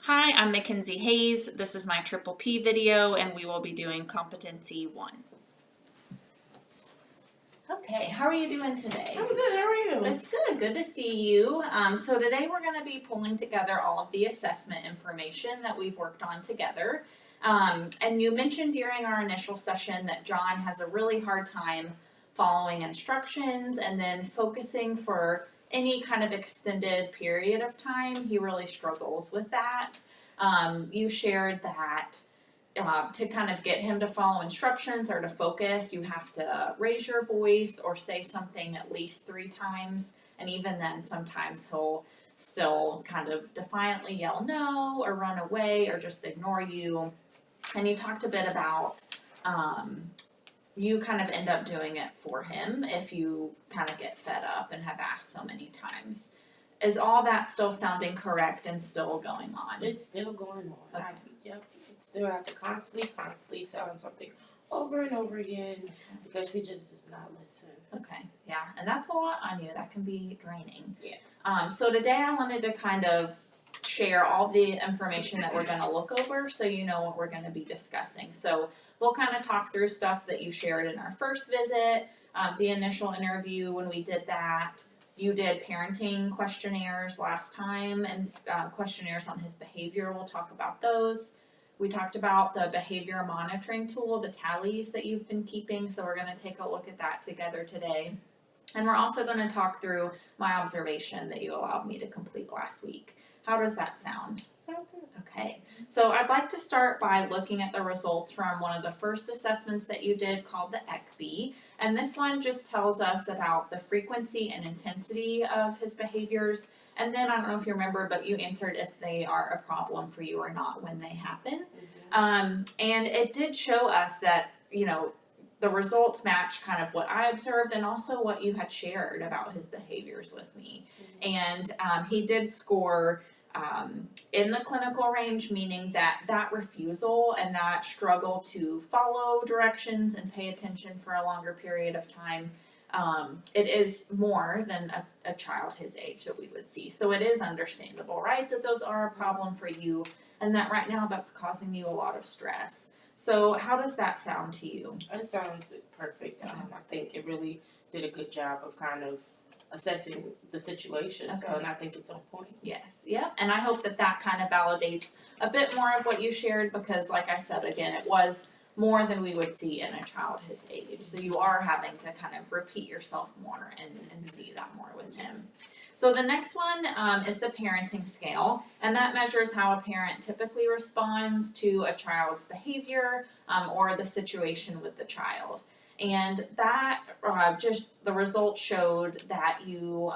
Hi, I'm Mackenzie Hayes. This is my Triple P video, and we will be doing Competency 1. Okay, how are you doing today? I'm good, how are you? It's good, good to see you. So today we're going to be pulling together all of the assessment information that we've worked on together. And you mentioned during our initial session that John has a really hard time following instructions and then focusing for any kind of extended period of time. He really struggles with that. You shared that to kind of get him to follow instructions or to focus, you have to raise your voice or say something at least 3 times. And even then, sometimes he'll still kind of defiantly yell no or run away or just ignore you. And you talked a bit about you kind of end up doing it for him if you kind of get fed up and have asked so many times. Is all that still sounding correct and still going on? It's still going on. Okay. Yep. Still have to constantly tell him something over and over again because he just does not listen. Okay, yeah, and that's a lot on you. That can be draining. Yeah. So today I wanted to kind of share all the information that we're going to look over so you know what we're going to be discussing. So we'll kind of talk through stuff that you shared in our first visit, the initial interview when we did that. You did parenting questionnaires last time and questionnaires on his behavior. We'll talk about those. We talked about the behavior monitoring tool, the tallies that you've been keeping, so we're going to take a look at that together today. And we're also going to talk through my observation that you allowed me to complete last week. How does that sound? Sounds good. Okay, so I'd like to start by looking at the results from one of the first assessments that you did called the ECB. And this one just tells us about the frequency and intensity of his behaviors. And then I don't know if you remember, but you answered if they are a problem for you or not when they happen. And it did show us that, you know, the results match kind of what I observed and also what you had shared about his behaviors with me. And he did score in the clinical range, meaning that refusal and that struggle to follow directions and pay attention for a longer period of time, it is more than a child his age that we would see. So it is understandable, right, that those are a problem for you and that right now that's causing you a lot of stress. So how does that sound to you? That sounds perfect. I think it really did a good job of kind of assessing the situation. Okay. So, and I think it's on point. Yes, yeah, and I hope that that kind of validates a bit more of what you shared because, like I said, again, it was more than we would see in a child his age. So you are having to kind of repeat yourself more and see that more with him. So the next one is the parenting scale, and that measures how a parent typically responds to a child's behavior or the situation with the child. And that just the results showed that you,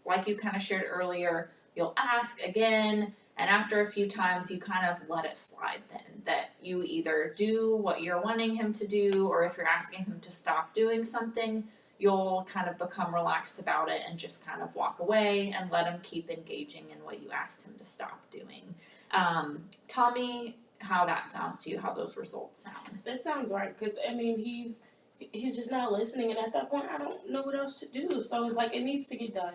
like you kind of shared earlier, you'll ask again, and after a few times, you kind of let it slide then. That you either do what you're wanting him to do, or if you're asking him to stop doing something, you'll kind of become relaxed about it and just kind of walk away and let him keep engaging in what you asked him to stop doing. Tell me how that sounds to you, how those results sound. That sounds right because, I mean, he's just not listening, and at that point I don't know what else to do. So it's like it needs to get done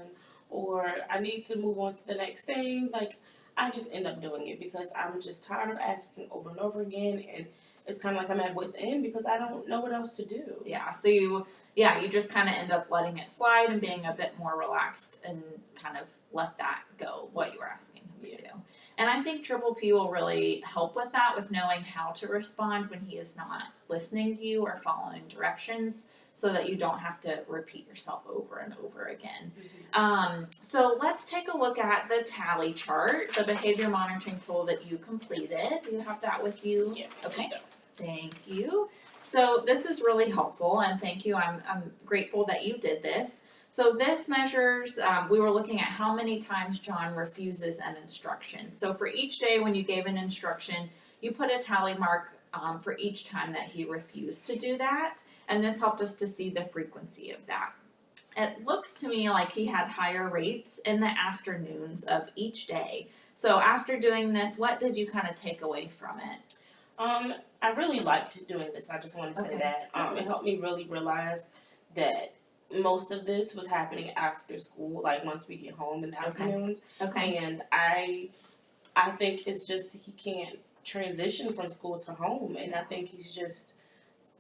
or I need to move on to the next thing. Like I just end up doing it because I'm just tired of asking over and over again, and it's kind of like I'm at wit's end because I don't know what else to do. Yeah, so you just kind of end up letting it slide and being a bit more relaxed and kind of let that go, what you were asking him to do. And I think Triple P will really help with that, with knowing how to respond when he is not listening to you or following directions, so that you don't have to repeat yourself over and over again. So let's take a look at the tally chart, the behavior monitoring tool that you completed. Do you have that with you? Yeah. Okay. Thank you. So this is really helpful, and thank you. I'm grateful that you did this. So this measures, we were looking at how many times John refuses an instruction. So for each day when you gave an instruction, you put a tally mark for each time that he refused to do that, and this helped us to see the frequency of that. It looks to me like he had higher rates in the afternoons of each day. So after doing this, what did you kind of take away from it? I really liked doing this. I just want to say that. It helped me really realize that most of this was happening after school, like once we get home in the afternoons. Okay. And I I think it's just he can't transition from school to home, and I think he's just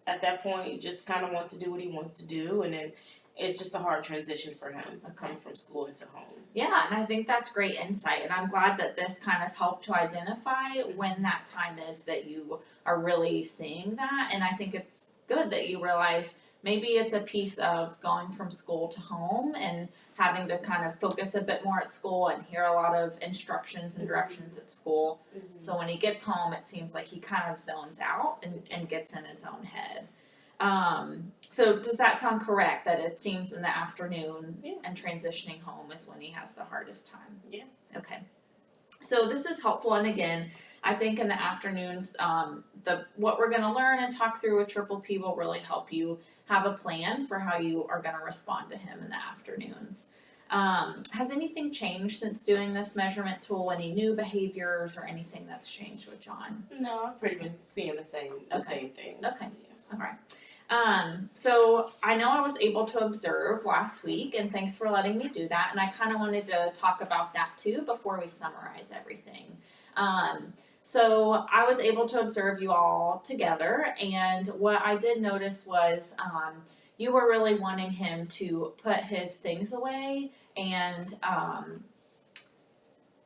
at that point he just kind of wants to do what he wants to do, and then it's just a hard transition for him coming from school into home. Yeah, and I think that's great insight, and I'm glad that this kind of helped to identify when that time is that you are really seeing that, and I think it's good that you realize maybe it's a piece of going from school to home and having to kind of focus a bit more at school and hear a lot of instructions and directions at school. Mm-hmm. So when he gets home, it seems like he kind of zones out and gets in his own head. So does that sound correct, that it seems in the afternoon and transitioning home is when he has the hardest time? Yeah. Okay. So this is helpful, and again, I think in the afternoons, what we're going to learn and talk through with Triple P will really help you have a plan for how you are going to respond to him in the afternoons. Has anything changed since doing this measurement tool? Any new behaviors or anything that's changed with John? No, I've pretty been seeing the same thing. Okay. All right. So I know I was able to observe last week, and thanks for letting me do that. And I kind of wanted to talk about that too before we summarize everything. So I was able to observe you all together, and what I did notice was you were really wanting him to put his things away and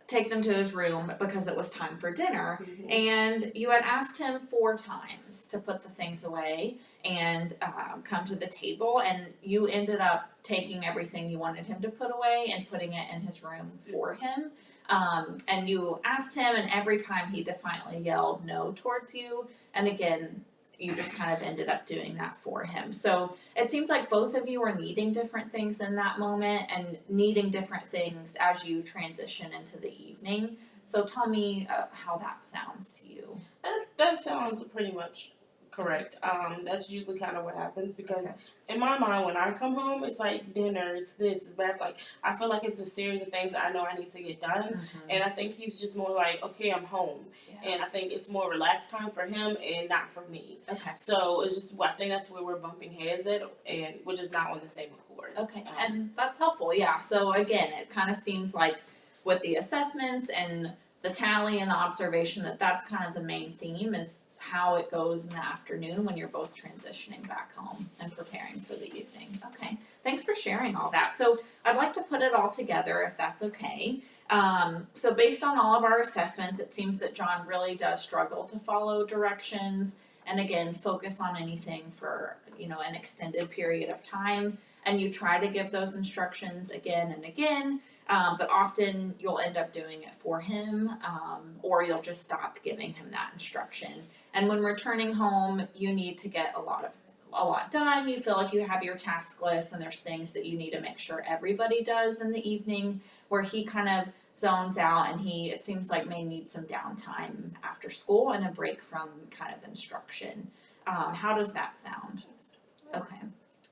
take them to his room because it was time for dinner. Mm-hmm. And you had asked him 4 times to put the things away and come to the table, and you ended up taking everything you wanted him to put away and putting it in his room for him. And you asked him, and every time he defiantly yelled no towards you, and again, you just kind of ended up doing that for him. So it seemed like both of you were needing different things in that moment and needing different things as you transition into the evening. So tell me how that sounds to you. That sounds pretty much correct. That's usually kind of what happens because in my mind, when I come home, it's like dinner, it's this, it's that. Like I feel like it's a series of things that I know I need to get done, and I think he's just more like, okay, I'm home, and I think it's more relaxed time for him and not for me. Okay. So it's just I think that's where we're bumping heads at, and we're just not on the same accord. Okay, and that's helpful. Yeah. So again, it kind of seems like with the assessments and the tally and the observation that's kind of the main theme is how it goes in the afternoon when you're both transitioning back home and preparing for the evening. Okay, thanks for sharing all that. So I'd like to put it all together if that's okay. So based on all of our assessments, it seems that John really does struggle to follow directions and again, focus on anything for, an extended period of time. And you try to give those instructions again and again, but often you'll end up doing it for him, or you'll just stop giving him that instruction. And when returning home, you need to get a lot done. You feel like you have your task list and there's things that you need to make sure everybody does in the evening, where he kind of zones out and it seems like may need some downtime after school and a break from kind of instruction. How does that sound? Okay.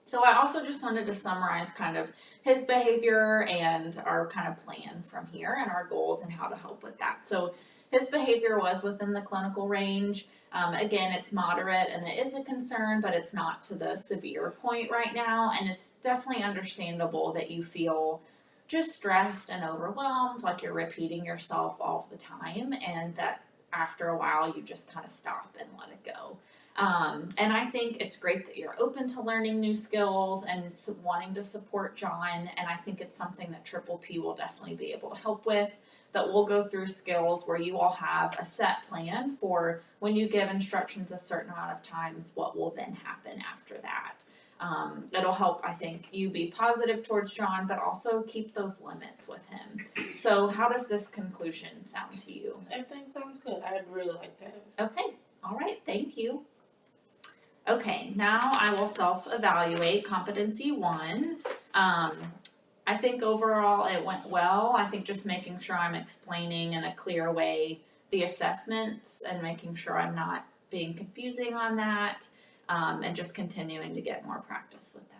So I also just wanted to summarize kind of his behavior and our kind of plan from here and our goals and how to help with that. So his behavior was within the clinical range. Again, it's moderate and it is a concern, but it's not to the severe point right now. And it's definitely understandable that you feel just stressed and overwhelmed, like you're repeating yourself all the time, and that after a while you just kind of stop and let it go. And I think it's great that you're open to learning new skills and wanting to support John, and I think it's something that Triple P will definitely be able to help with, that we'll go through skills where you all have a set plan for when you give instructions a certain amount of times, what will then happen after that. It'll help, I think, you be positive towards John, but also keep those limits with him. So how does this conclusion sound to you? Everything sounds good. I really like that. Okay, all right, thank you. Okay, now I will self-evaluate Competency 1. I think overall it went well. I think just making sure I'm explaining in a clear way the assessments and making sure I'm not being confusing on that, and just continuing to get more practice with that.